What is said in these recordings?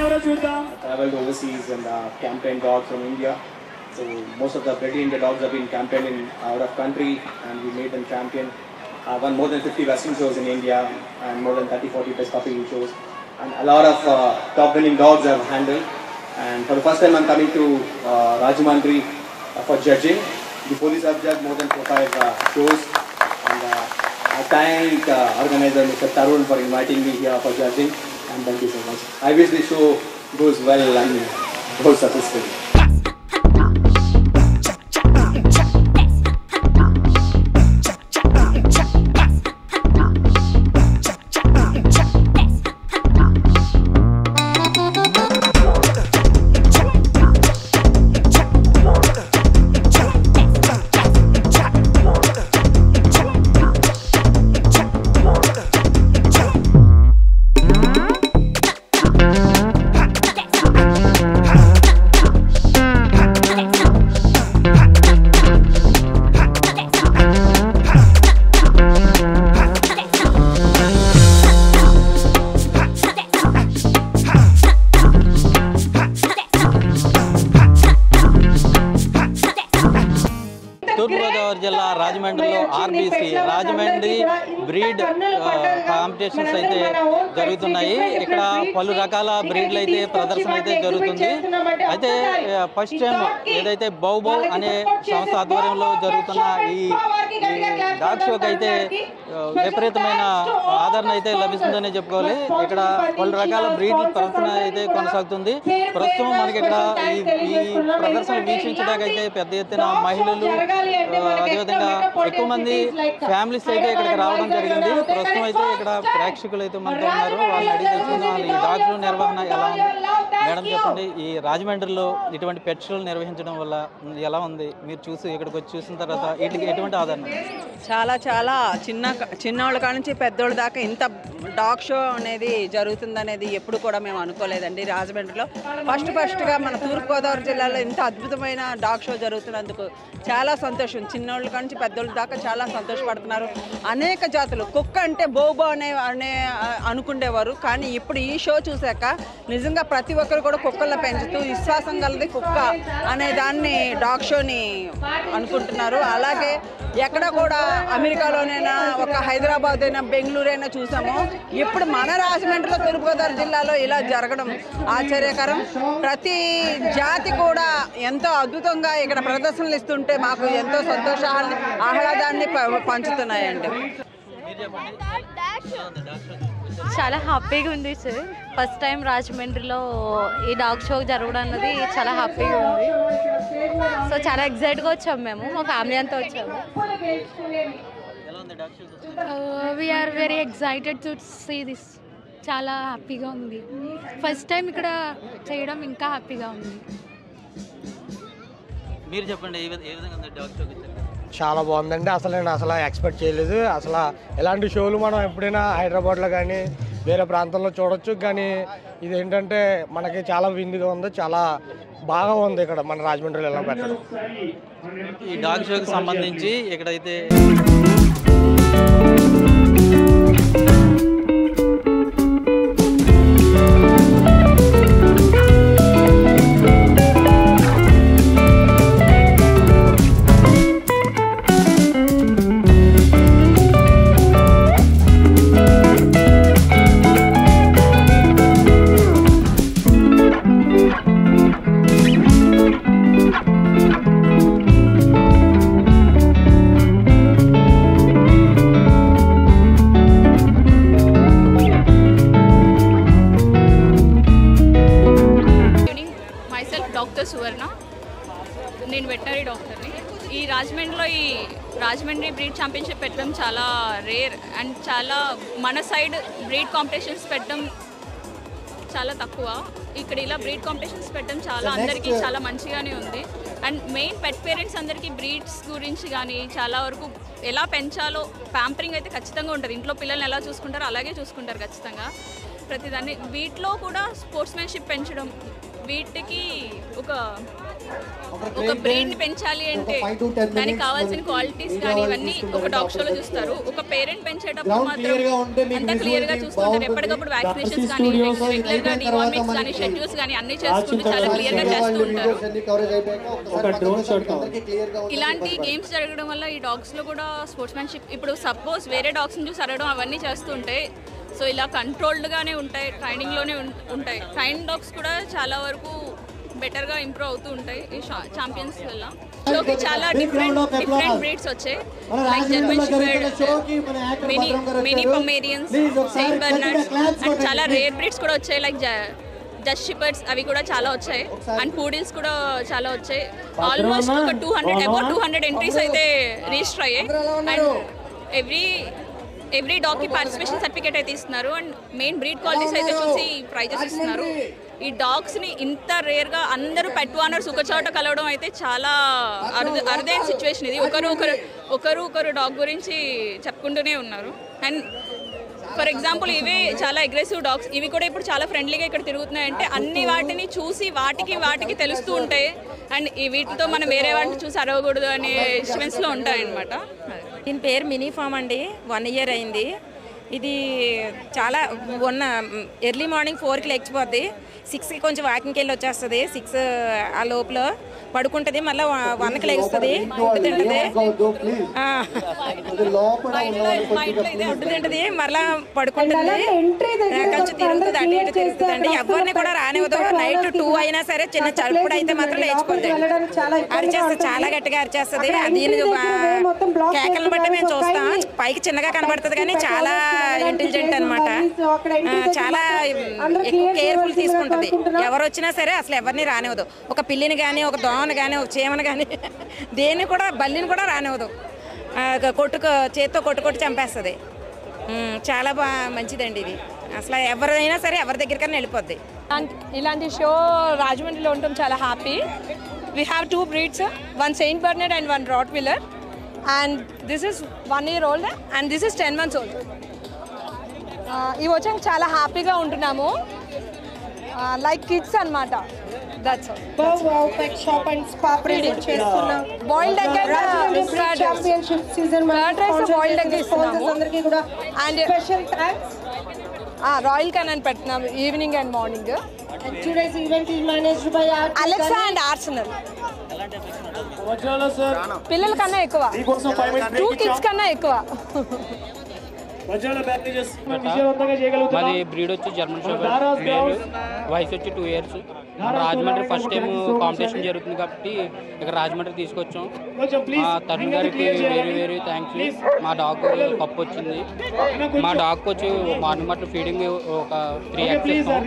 traveled overseas and campaigned dogs from India. So most of the bred India dogs have been campaigned in out of country, and we made them champion. Won more than 50 Western shows in India and more than 30-40 best puppy shows. And a lot of top winning dogs I've handled. And for the first time I'm coming to Rajahmundry for judging. Before this I've judged more than 4-5 shows. And I thank organizer Mr. Tarun for inviting me here for judging. And thank you so much. I wish this show goes well and goes successfully. తూర్పుగోదావరి జిల్లా రాజమండ్రిలో RBC Rajahmundry breed competitions అయితే జరుగుతున్నాయి. ఇక్కడ పలు రకాల బ్రీడ్లు అయితే ప్రదర్శన అయితే జరుగుతుంది. అయితే ఫస్ట్ టైం ఏదైతే బౌబౌ అనే సంస్థ ఆధ్వర్యంలో జరుగుతున్న ఈ డాగ్ షోకి అయితే విపరీతమైన ఆదరణ అయితే లభిస్తుందని చెప్పుకోవాలి. ఇక్కడ పలు రకాల బ్రీడ్ల ప్రదర్శన అయితే కొనసాగుతుంది. ప్రస్తుతం మనకి ఇక్కడ ఈ ప్రదర్శన వీక్షించడానికి అయితే పెద్ద ఎత్తున మహిళలు అదేవిధంగా ఎక్కువ మంది ఫ్యామిలీస్ అయితే ఇక్కడికి రావడం జరిగింది. ప్రస్తుతం అయితే ఇక్కడ ప్రేక్షకులు అయితే మనతో ఉన్నారు. వాళ్ళని అడిగి తెలుసుకుందాం ఈ డాగ్ షో నిర్వహణ ఎలా ఉంది. మేడం చెప్పండి, ఈ రాజమండ్రిలో ఇటువంటి పెట్ షోలు నిర్వహించడం వల్ల ఎలా ఉంది? మీరు ఇక్కడికి వచ్చి చూసిన తర్వాత వీటికి ఎటువంటి ఆదరణ? చాలా చిన్నవాళ్ళ కాడ నుంచి పెద్దోళ్ళ దాకా ఇంత డాగ్ షో అనేది జరుగుతుందనేది ఎప్పుడు కూడా మేము అనుకోలేదండి. రాజమండ్రిలో ఫస్ట్గా మన తూర్పుగోదావరి జిల్లాలో ఇంత అద్భుతమైన డాగ్ షో జరుగుతున్నందుకు చాలా సంతోషం. చిన్నోళ్ళ కాడ నుంచి పెద్దోళ్ళ దాకా చాలా సంతోషపడుతున్నారు. అనేక జాతులు కుక్క అంటే బోబో అనే అనుకునేవారు, కానీ ఇప్పుడు ఈ షో చూశాక నిజంగా ప్రతి ఒక్కరు కూడా కుక్కలను పెంచుతూ విశ్వాసం కలది కుక్క అనే దాన్ని డాగ్ షోని అనుకుంటున్నారు. అలాగే ఎక్కడ కూడా అమెరికాలోనైనా ఒక హైదరాబాద్ అయినా బెంగళూరు అయినా చూసాము. ఇప్పుడు మన రాజమండ్రిలో తూర్పుగోదావరి జిల్లాలో ఇలా జరగడం ఆశ్చర్యకరం. ప్రతి జాతి కూడా ఎంతో అద్భుతంగా ఇక్కడ ప్రదర్శనలు ఇస్తుంటే మాకు ఎంతో ఆహ్లాదాన్ని పంచుతున్నాయండి. చాలా హ్యాపీగా ఉంది సార్. ఫస్ట్ టైం రాజమండ్రిలో ఈ డాగ్ షో జరగడం అన్నది చాలా హ్యాపీగా ఉంది. సో చాలా ఎక్సైట్గా వచ్చాము, మేము మా ఫ్యామిలీ అంతా వచ్చాము. We are very excited to see this. చాలా హ్యాపీగా ఉంది. ఫస్ట్ టైం ఇక్కడ చేయడం ఇంకా హ్యాపీగా ఉంది. మీరు చెప్పండి, ఏ విధంగా ఉంది డాగ్ షో? చాలా బాగుందండి. నేను అసలు ఎక్స్పెక్ట్ చేయలేదు. అసలు ఇలాంటి షోలు మనం ఎప్పుడైనా హైదరాబాద్లో కానీ వేరే ప్రాంతంలో చూడొచ్చు, కానీ ఇది ఏంటంటే మనకి చాలా విందుగా ఉంది. చాలా బాగా ఉంది ఇక్కడ మన రాజమండ్రిలో ఎలా పెట్టడం. ఈ డాగ్ షోకి సంబంధించి ఇక్కడైతే సువర్ణ, నేను వెటనరీ డాక్టర్ని. ఈ రాజమండ్రి బ్రీడ్ ఛాంపియన్షిప్ పెట్టడం చాలా రేర్ అండ్ చాలా మన సైడ్ బ్రీడ్ కాంపిటీషన్స్ పెట్టడం చాలా తక్కువ. ఇక్కడ ఇలా బ్రీడ్ కాంపిటీషన్స్ పెట్టడం చాలా అందరికీ చాలా మంచిగానే ఉంది. అండ్ మెయిన్ పెట్ పేరెంట్స్ అందరికీ బ్రీడ్స్ గురించి కానీ చాలా వరకు ఎలా పెంచాలో ప్యాంపరింగ్ అయితే ఖచ్చితంగా ఉంటుంది. ఇంట్లో పిల్లల్ని ఎలా చూసుకుంటారో అలాగే చూసుకుంటారు ఖచ్చితంగా ప్రతిదాన్ని. వీటిలో కూడా స్పోర్ట్స్మెన్షిప్ పెంచడం, వీటికి ఒక బ్రెయిన్ని పెంచాలి అంటే దానికి కావాల్సిన క్వాలిటీస్ కానీ ఇవన్నీ ఒక డాగ్ షోలో చూస్తారు. ఒక పేరెంట్ పెంచేటప్పుడు మాత్రం అంతా క్లియర్గా చూసుకుంటారు. ఎప్పటికప్పుడు వ్యాక్సినేషన్స్ కానీ రెగ్యులర్గా డివార్మింగ్స్ కానీ షెడ్యూల్స్ కానీ అన్నీ చేసుకుంటూ చాలా క్లియర్గా చేస్తుంటారు. ఇలాంటి గేమ్స్ జరగడం వల్ల ఈ డాగ్స్లో కూడా స్పోర్ట్స్మెన్షిప్, ఇప్పుడు సపోజ్ వేరే డాగ్స్ని చూసి అరగడం అవన్నీ చేస్తుంటాయి. సో ఇలా కంట్రోల్డ్గానే ఉంటాయి, ట్రైనింగ్లోనే ఉంటాయి. ట్రైన్ డాగ్స్ కూడా చాలా వరకు బెటర్గా ఇంప్రూవ్ అవుతూ ఉంటాయి ఈ ఛాంపియన్స్ వల్ల. షోకి చాలా డిఫరెంట్ బ్రీడ్స్ వచ్చాయి. Like German shepherd, mini Pomeranians, Saint Bernards and చాలా రేర్ బ్రీడ్స్ కూడా వచ్చాయి. లైక్ జస్ట్ షెపర్డ్స్ అవి కూడా చాలా వచ్చాయి. అండ్ పూడిల్స్ కూడా చాలా వచ్చాయి. ఆల్మోస్ట్ ఒక 200 ఎంట్రీస్ అయితే రిజిస్టర్ అయ్యాయి. అండ్ ఎవ్రీ డాగ్కి పార్టిసిపేషన్ సర్టిఫికేట్ అయితే ఇస్తున్నారు. అండ్ మెయిన్ బ్రీడ్ క్వాలిటీస్ అయితే చూసి ప్రైజెస్ ఇస్తున్నారు. ఈ డాగ్స్ని ఇంత రేర్గా అందరూ పెట్ ఓనర్స్ ఒక చోట కలవడం అయితే చాలా అరుదైన సిచ్యువేషన్ ఇది. ఒకరు డాగ్ గురించి చెప్పుకుంటూనే ఉన్నారు. అండ్ ఫర్ ఎగ్జాంపుల్ ఇవే చాలా అగ్రెసివ్ డాగ్స్, ఇవి కూడా ఇప్పుడు చాలా ఫ్రెండ్లీగా ఇక్కడ తిరుగుతున్నాయంటే అన్ని వాటిని చూసి వాటికి తెలుస్తూ ఉంటాయి. అండ్ వీటితో మనం వేరే వాటిని చూసి అరవకూడదు అనే సిచ్యువేషన్స్లో ఉంటాయన్నమాట. దీని పేరు మినీ ఫామ్ అండి. 1 year అయింది. ఇది చాలా ఎర్లీ మార్నింగ్ 4కి లేచిపోద్ది. 6కి కొంచెం వాకింగ్కి వెళ్ళి వచ్చేస్తుంది. 6 ఆ లోపల పడుకుంటుంది. మళ్ళీ 1కి లేస్తుంది. ఫుడ్ తింటుంది. ఫుడ్ తింటుంది, మళ్ళీ పడుకుంటుంది. కొంచెం తిరుగుతుంది, అటు ఇటు తిరుగుతుంది అండి. ఎవరిని కూడా రానివ్వదు. నైట్ 2 అయినా సరే చిన్న చలుపుడు అయితే మాత్రం లేచిపోతుంది. అరిచేస్తుంది, చాలా గట్టిగా అరిచేస్తుంది. దీని కేకలను బట్టి మేము చూస్తాం. పైకి చిన్నగా కనబడుతుంది కానీ చాలా ఇంటెలిజెంట్ అనమాట. చాలా ఎక్కువ కేర్ఫుల్ తీసుకుంటుంది. ఎవరు వచ్చినా సరే అసలు ఎవరిని రానివ్వదు. ఒక పిల్లిని కానీ, ఒక దోమని కానీ, ఒక చీమని కానీ, దేన్ని కూడా, బల్లిని కూడా రానివ్వదు. చేత్తో కొట్టు చంపేస్తుంది. చాలా మంచిదండి ఇది. అసలు ఎవరైనా సరే ఎవరి దగ్గరికైనా వెళ్ళిపోద్ది. ఇలాంటి షో రాజమండ్రిలో ఉండటం చాలా happy. We have 2 breeds, one Saint Bernard and one Rottweiler. And this is 1 year old and this is 10 months old. ఈ వచ్చాక చాలా హ్యాపీగా ఉంటున్నాము. లైక్ కిడ్స్ అన్నమాట. That's all. Pet shop and spa breeding చేస్తున్నాం. Boiled egg championship season boiled egg ఇస్తున్నాము అందరికీ కూడా. And special thanks Royal Canin పెడుతున్నాము evening and morning. And today's event is managed by Alexa and Arsenal. పిల్లల కన్నా ఎక్కువ, 2 kids కన్నా ఎక్కువ. మాది బ్రీడ్ వచ్చి జర్మన్ షెపర్డ్ మేల్, వయసు వచ్చి 2 years. Rajahmundry first time competition జరుగుతుంది కాబట్టి ఇక్కడ రాజమండ్రి తీసుకొచ్చాం. తరుణ్ గారికి వెరీ థ్యాంక్స్. మా డాగ్ కప్పు వచ్చింది. మా డాగ్కి వచ్చి మార్నింగ్ మట్టు ఫీడింగ్ ఒక 3 eggs ఇస్తాం.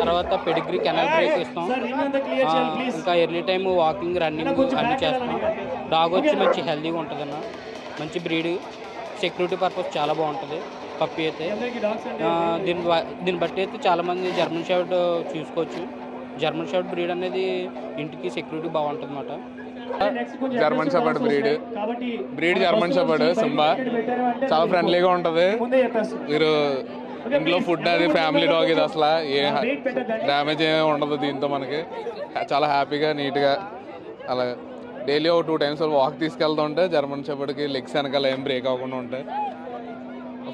తర్వాత పెడిగ్రీ కెనల్ బ్రేక్ ఇస్తాం. ఇంకా ఎర్లీ టైం వాకింగ్, రన్నింగ్ అన్నీ చేస్తాం. డాగ్ వచ్చి మంచి హెల్తీగా ఉంటుంది అన్న. మంచి బ్రీడ్, సెక్యూరిటీ పర్పస్ చాలా బాగుంటుంది పప్పి అయితే. దీన్ని బట్టి అయితే చాలామంది జర్మన్ షెపర్డ్ చూసుకోవచ్చు. జర్మన్ షెపర్డ్ బ్రీడ్ అనేది ఇంటికి సెక్యూరిటీ బాగుంటుంది అన్నమాట. German shepherd breed German shepherd Simba చాలా ఫ్రెండ్లీగా ఉంటుంది. మీరు ఇంట్లో ఫుడ్ అది ఫ్యామిలీ డాగ్ ఇది, అసలు ఏ డ్యామేజ్ ఏమీ ఉండదు దీంతో. మనకి చాలా హ్యాపీగా నీట్గా అలా డైలీ ఒక 2 times వాక్ తీసుకెళ్తుంటే జర్మన్ షెపర్డ్కి లెగ్స్ వెనకాల ఏం బ్రేక్ అవ్వకుండా ఉంటాయి.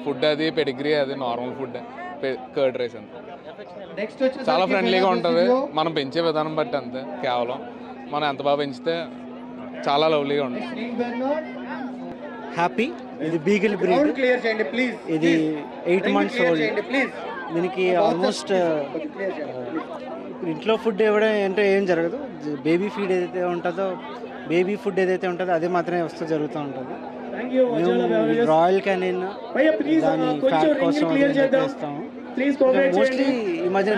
ఫుడ్ అది పెడిగ్రీ అది నార్మల్ ఫుడ్, కర్డ్ రైస్ అంతే. చాలా ఫ్రెండ్లీగా ఉంటుంది. మనం పెంచే విధానం బట్టి అంతే. కేవలం మనం ఎంత బాగా పెంచితే చాలా లవ్లీగా ఉంటుంది. హ్యాపీ. ఇది బీగిల్ బ్రీడ్. ఇది 8 months ఓల్డ్. దీనికి ఆల్మోస్ట్ ఇంట్లో ఫుడ్ ఇవ్వడం అంటే ఏం జరగదు. బేబీ ఫుడ్ ఏదైతే ఉంటుందో అదే మాత్రమే వస్తూ జరుగుతూ ఉంటుంది. మేము రాయల్ కెనిన్ దాని ఫ్యాట్ కోసం చేస్తాము. మోస్ట్లీ ఈ మధ్యన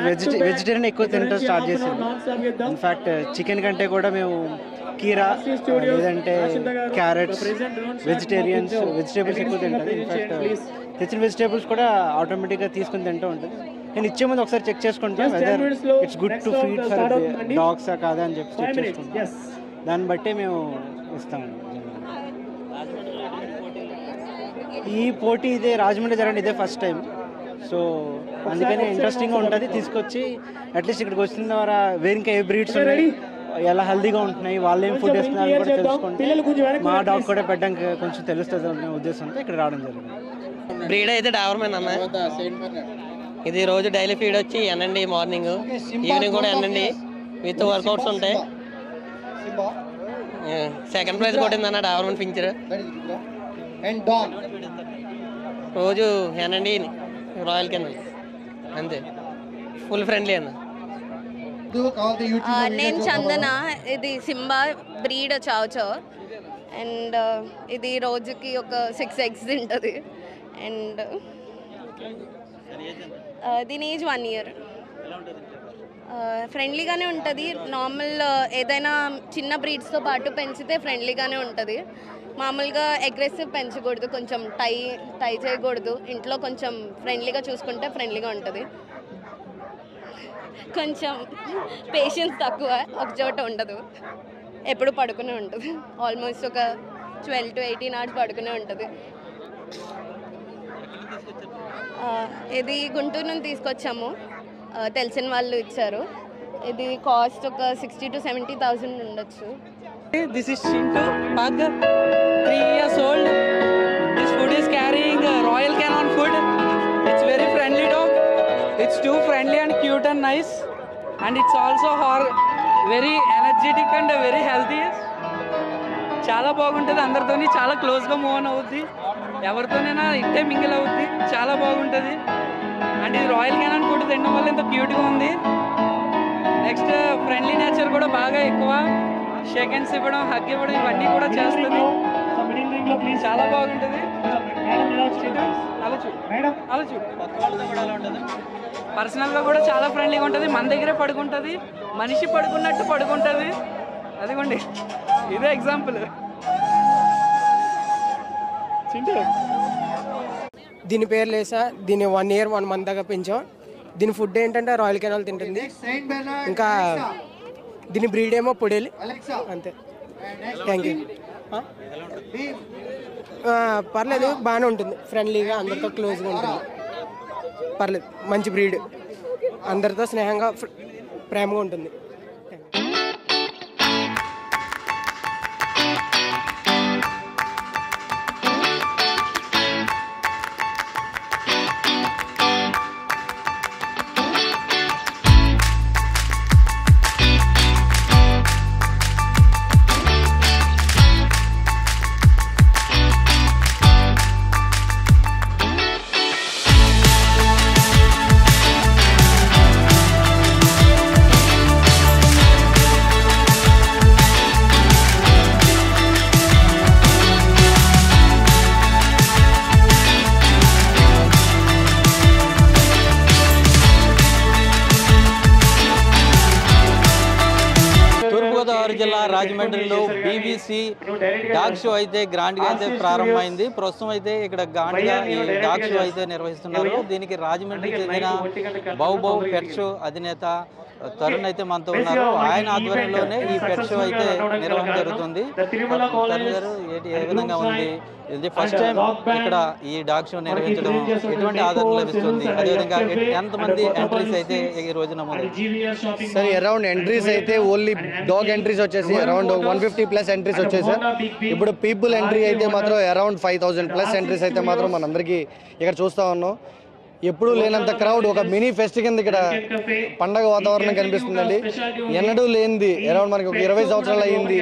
వెజిటేరియన్ ఎక్కువ తినడం స్టార్ట్ చేసింది. ఇన్ఫ్యాక్ట్ చికెన్ కంటే కూడా మేము కీరా లేదంటే క్యారెట్స్, వెజిటేబుల్స్ ఎక్కువ తింటుంది. ఇన్ఫ్యాక్ట్ తెచ్చిన వెజిటేబుల్స్ కూడా ఆటోమేటిక్గా తీసుకుని తింటూ ఉంటుంది. నేను ఇచ్చే ముందు ఒకసారి చెక్ చేసుకుంటాను whether it's good to feed for dogs కాదా అని చెప్పి చెక్ చేసుకుంటాను. దాన్ని బట్టే మేము ఇస్తాము. ఈ పోటీ ఇదే రాజమండ్రి జరగండి, ఇదే ఫస్ట్ టైం. సో అందుకని ఇంట్రెస్టింగ్గా ఉంటుంది. తీసుకొచ్చి అట్లీస్ట్ ఇక్కడికి వచ్చిన ద్వారా వేరే ఇంకా ఏ బ్రీడ్స్ ఉన్నాయి, ఎలా హెల్దీగా ఉంటున్నాయి, వాళ్ళు ఏం ఫుడ్ వేస్తున్నారు కూడా తెలుసుకుంటే మా డాగ్ కూడా పెట్టడానికి కొంచెం తెలుస్తుంది అనే ఉద్దేశంతో ఇక్కడ రావడం జరిగింది. బ్రీడ్ అయితే డాబర్మెన్ అన్న. ఇది రోజు డైలీ ఫీడ్ వచ్చి ఎనండి, మార్నింగ్ ఈవినింగ్ కూడా ఎనండి, విత్ వర్కౌట్స్ ఉంటాయి. సెకండ్ ప్రైజ్ కొట్టిందన్న డాబర్మెన్ పించర్. రోజు ఎనండి రాయల్ కెనల్ అంతే, ఫుల్ ఫ్రెండ్లీ అన్న. నేను చందన, ఇది Simba breed chow chow. And ఇది రోజుకి ఒక 6 eggs తింటుంది. అండ్ దీని ఏజ్ 1 year. ఫ్రెండ్లీగానే ఉంటుంది. నార్మల్ ఏదైనా చిన్న బ్రీడ్స్తో పాటు పెంచితే ఫ్రెండ్లీగానే ఉంటుంది. మామూలుగా అగ్రెసివ్ పెంచకూడదు, కొంచెం టై చేయకూడదు. ఇంట్లో కొంచెం ఫ్రెండ్లీగా చూసుకుంటే ఫ్రెండ్లీగా ఉంటుంది. కొంచెం పేషెన్స్ తక్కువ, ఒక చోట ఉండదు, ఎప్పుడు పడుకునే ఉంటుంది. ఆల్మోస్ట్ ఒక 12 to 18 hours పడుకునే ఉంటుంది. ఇది గుంటూరు నుంచి తీసుకొచ్చాము, తెలిసిన వాళ్ళు ఇచ్చారు. ఇది కాస్ట్ ఒక 60,000 to 70,000 ఉండొచ్చు. This is Shinto Pug, 3 years old. This food is carrying Royal Canin food. It's very friendly dog. It's too friendly and cute and nice. And it's also very energetic and very healthy. చాలా బాగుంటుంది, అందరితోని చాలా క్లోజ్గా move on అవుద్ది, ఎవరితోనైనా ఇట్టే mingle అవుద్ది, చాలా బాగుంటుంది. అండ్ ఇది రాయల్ కెనాన్ ఫుడ్ తినడం వల్ల ఇంత క్యూట్గా ఉంది. నెక్స్ట్ ఫ్రెండ్లీ నేచర్ కూడా బాగా ఎక్కువ, షేక్ హ్యాండ్స్ ఇవ్వడం, హగ్ ఇవ్వడం, ఇవన్నీ కూడా చేస్తుంది. చాలా బాగుంటుంది. పర్సనల్గా కూడా చాలా ఫ్రెండ్లీగా ఉంటుంది. మన దగ్గరే పడుకుంటుంది, మనిషి పడుకున్నట్టు పడుకుంటుంది. అదిగోండి, ఇదే ఎగ్జాంపుల్. దీని పేరు లేసా, దీన్ని 1 year 1 month దాకా పెంచాం. దీని ఫుడ్ ఏంటంటే రాయల్ కెనాల్ తింటుంది. ఇంకా దీని బ్రీడ్ ఏమో పొడేలి, అంతే. Thank you. పర్లేదు, బాగానే ఉంటుంది, ఫ్రెండ్లీగా అందరితో క్లోజ్గా ఉంటుంది. పర్లేదు, మంచి బ్రీడ్, అందరితో స్నేహంగా ప్రేమగా ఉంటుంది. జిల్లా రాజమండ్రిలో బీబీసీ డాగ్ షో అయితే గ్రాండ్గా అయితే ప్రారంభమైంది. ప్రస్తుతం అయితే ఇక్కడ గ్రాండ్గా ఈ డాగ్ షో అయితే నిర్వహిస్తున్నారు. దీనికి రాజమండ్రికి చెందిన బౌ పెట్ షో అధినేత తరుణ్ అయితే మనతో ఉన్నారు. ఆయన ఆధ్వర్యంలోనే ఈ పెట్ షో అయితే నిర్వహణ జరుగుతుంది. తరుణ్ గారు, ఏ విధంగా ఉంది? ఇది ఫస్ట్ టైం ఇక్కడ ఈ డాగ్ షో నిర్వహించడం, ఎటువంటి ఆదరణ లభిస్తుంది? అదేవిధంగా ఎంతమంది ఎంట్రీస్ అయితే ఈ రోజు నమోదు? సార్, అరౌండ్ ఎంట్రీస్ అయితే ఓన్లీ డాగ్ ఎంట్రీస్ వచ్చేసి అరౌండ్ 150+ ఎంట్రీస్ వచ్చాయి సార్. ఇప్పుడు పీపుల్ ఎంట్రీ అయితే మాత్రం అరౌండ్ 5,000+ ఎంట్రీస్ అయితే మాత్రం మనందరికీ ఇక్కడ చూస్తూ ఉన్నాం. ఎప్పుడూ లేనంత క్రౌడ్, ఒక మినీ ఫెస్ట్ కింద ఇక్కడ పండగ వాతావరణం కనిపిస్తుందండి. ఎన్నడూ లేనిది, అరౌండ్ మనకి ఒక 20 సంవత్సరాలు అయ్యింది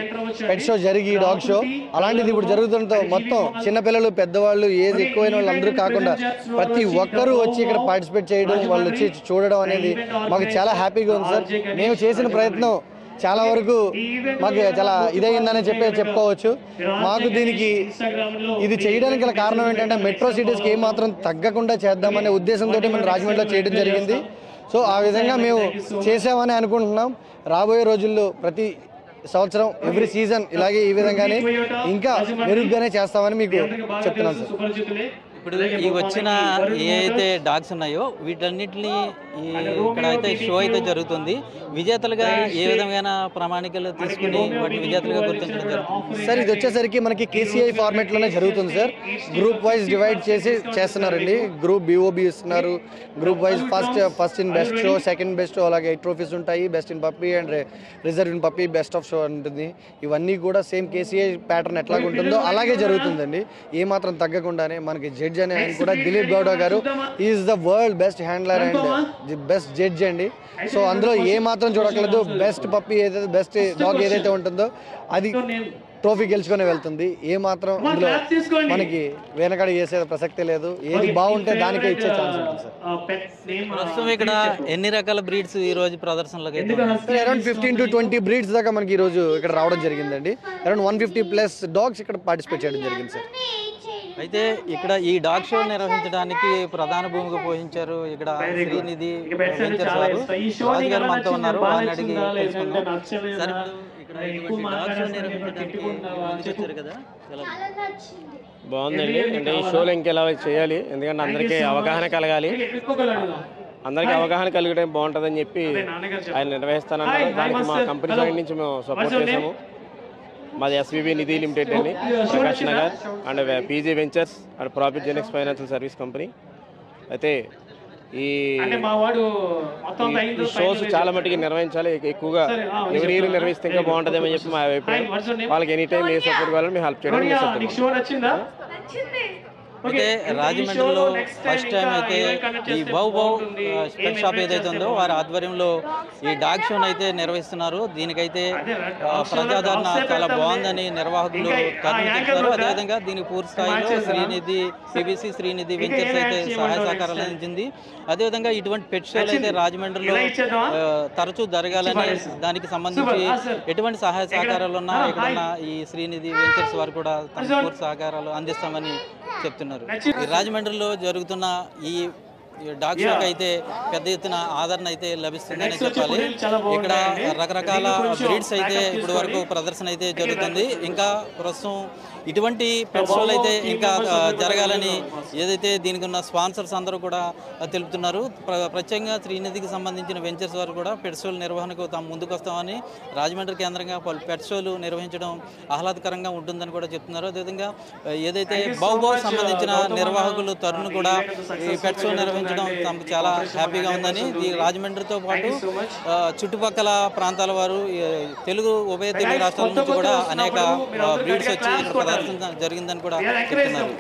పెట్ షో జరిగి, డాగ్ షో. అలాంటిది ఇప్పుడు జరుగుతుండటం, మొత్తం చిన్నపిల్లలు, పెద్దవాళ్ళు, ఏజ్ ఎక్కువైన వాళ్ళు అందరూ కాకుండా ప్రతి ఒక్కరూ వచ్చి ఇక్కడ పార్టిసిపేట్ చేయడం, వాళ్ళు వచ్చి చూడడం అనేది మాకు చాలా హ్యాపీగా ఉంది సార్. మేము చేసిన ప్రయత్నం చాలా వరకు మాకు చాలా ఇదైందని చెప్పుకోవచ్చు. మాకు దీనికి ఇది చేయడానికి గల కారణం ఏంటంటే మెట్రో సిటీస్కి ఏమాత్రం తగ్గకుండా చేద్దామనే ఉద్దేశంతో మేము రాజమండ్రిలో చేయడం జరిగింది. సో ఆ విధంగా మేము చేసామని అనుకుంటున్నాం. రాబోయే రోజుల్లో ప్రతి సంవత్సరం ఎవ్రీ సీజన్ ఇలాగే ఈ విధంగానే ఇంకా మెరుగ్గానే చేస్తామని మీకు చెప్తున్నాను సార్. ఇప్పుడు ఈ వచ్చిన ఏ అయితే డాగ్స్ ఉన్నాయో వీటన్నిటిని ఇక్కడ అయితే షో అయితే జరుగుతుంది. విజేతలుగా ఏ విధమైన ప్రామాణికలు తీసుకుని వాటిని విజేతలుగా గుర్తించడం జరుగుతుంది. సార్ ఇది వచ్చేసరికి మనకి KCI ఫార్మాట్లోనే జరుగుతుంది సార్. గ్రూప్ వైజ్ డివైడ్ చేస్తున్నారండి. గ్రూప్ BOB ఇస్తున్నారు. Group wise first in best show, second best show, అలాగే ట్రోఫీస్ ఉంటాయి. Best in puppy and reserve in puppy, best of show ఉంటుంది. ఇవన్నీ కూడా సేమ్ KCI ప్యాటర్న్ ఎట్లాగ ఉంటుందో అలాగే జరుగుతుందండి. ఏమాత్రం తగ్గకుండానే మనకి జడ్జ్ అనే ఆయన కూడా దిలీప్ గౌడ గారు is the world best handler and the best judge అండి. సో అందులో ఏ మాత్రం చూడకలేదు. బెస్ట్ పప్పీ ఏదైతే, బెస్ట్ డాగ్ ఏదైతే ఉంటుందో అది ట్రోఫీ గెలుచుకొని వెళ్తుంది. ఏ మాత్రం అందులో మనకి వెనకడ చేసే ప్రసక్తే లేదు. ఏది బాగుంటే దానికే ఇచ్చే ఛాన్స్ ఉంటుంది సార్. ప్రస్తుతం ఇక్కడ ఎన్ని రకాల బ్రీడ్స్ ఈ రోజు ప్రదర్శనలోకి అరౌండ్ 15 to 20 బ్రీడ్స్ దాకా మనకి ఈ రోజు ఇక్కడ రావడం జరిగిందండి. అరౌండ్ 150+ డాగ్స్ ఇక్కడ పార్టిసిపేట్ చేయడం జరిగింది సార్. అయితే ఇక్కడ ఈ డాగ్ షో నిర్వహించడానికి ప్రధాన భూమిక పోషించారు ఇక్కడ శ్రీనిధి వెంచర్స్ వారు. రాజు గారు మనతో ఉన్నారు, వారిని అడిగి తెలుసుకుందాం. సార్, ఇక్కడ ఇటువంటి డాగ్ షో నిర్వహించడానికి వచ్చారు కదా, ఎలా బాగుందండి. అంటే ఈ షోలో ఇంకెలా చేయాలి, ఎందుకంటే అందరికీ అవగాహన కలగాలి. అందరికీ అవగాహన కలిగడం బాగుంటుందని చెప్పి ఆయన నిర్వహిస్తానన్నారు. దానికి మా కంపెనీ సైడ్ నుంచి మేము సపోర్ట్ చేసాము. మాది SVB నిధి లిమిటెడ్ అండి, Prakash Nagar, and PG ventures and profit Genex financial service company. అయితే ఈ షోస్ చాలా మటుకి నిర్వహించాలి. ఎక్కువగా ఎవరి ఇయర్ నిర్వహిస్తే ఇంకా బాగుంటుందేమో చెప్పి మా అభిప్రాయం. వాళ్ళకి ఎనీ టైం ఏ సపోర్ట్ కావాలని మేము హెల్ప్ చేయడానికి. అయితే రాజమండ్రిలో ఫస్ట్ టైం అయితే ఈ బౌ స్పెట్ షాప్ ఏదైతే ఉందో వారి ఆధ్వర్యంలో ఈ డాగ్ షోని అయితే నిర్వహిస్తున్నారు. దీనికైతే ప్రజాదరణ చాలా బాగుందని నిర్వాహకులు చెప్తున్నారు. అదేవిధంగా దీనికి పూర్తి స్థాయిలో శ్రీనిధి PBC శ్రీనిధి వెంచర్స్ అయితే సహాయ సహకారాలు అందించింది. అదేవిధంగా ఇటువంటి పెట్ షోలు అయితే రాజమండ్రిలో తరచూ జరగాలని దానికి సంబంధించి ఎటువంటి సహాయ సహకారాలు ఉన్నా ఇక్కడ ఈ శ్రీనిధి వెంచర్స్ వారు కూడా తమ పూర్తి సహకారాలు అందిస్తామని చెప్తున్నారు. ఈ రాజమండ్రిలో జరుగుతున్న ఈ డాగ్ షోకి అయితే పెద్ద ఎత్తున ఆదరణ అయితే లభిస్తుందని చెప్పాలి. ఇక్కడ రకరకాల బ్రీడ్స్ అయితే ఇప్పటి వరకు ప్రదర్శన అయితే జరుగుతుంది. ఇంకా ప్రస్తుతం ఇటువంటి పెట్ షోలు అయితే ఇంకా జరగాలని ఏదైతే దీనికి ఉన్న స్పాన్సర్స్ అందరూ కూడా తెలుపుతున్నారు. ప్రత్యేకంగా శ్రీనిధికి సంబంధించిన వెంచర్స్ వారు కూడా పెట్ షోల నిర్వహణకు తాము ముందుకు వస్తామని, రాజమండ్రి కేంద్రంగా పలు పెట్ షోలు నిర్వహించడం ఆహ్లాదకరంగా ఉంటుందని కూడా చెప్తున్నారు. అదేవిధంగా ఏదైతే బౌ సంబంధించిన నిర్వాహకులు తరుణ్ కూడా ఈ పెట్ షో నిర్వహించడం తమకు చాలా హ్యాపీగా ఉందని, ఈ రాజమండ్రితో పాటు చుట్టుపక్కల ప్రాంతాల వారు ఉభయ తెలుగు రాష్ట్రాల నుంచి కూడా అనేక బ్రీడ్స్ వచ్చి ప్రదర్శన జరిగిందని కూడా చెప్తున్నారు.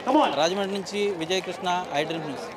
రాజమండ్రి నుంచి విజయకృష్ణ, ఐడ్రీమ్ న్యూస్.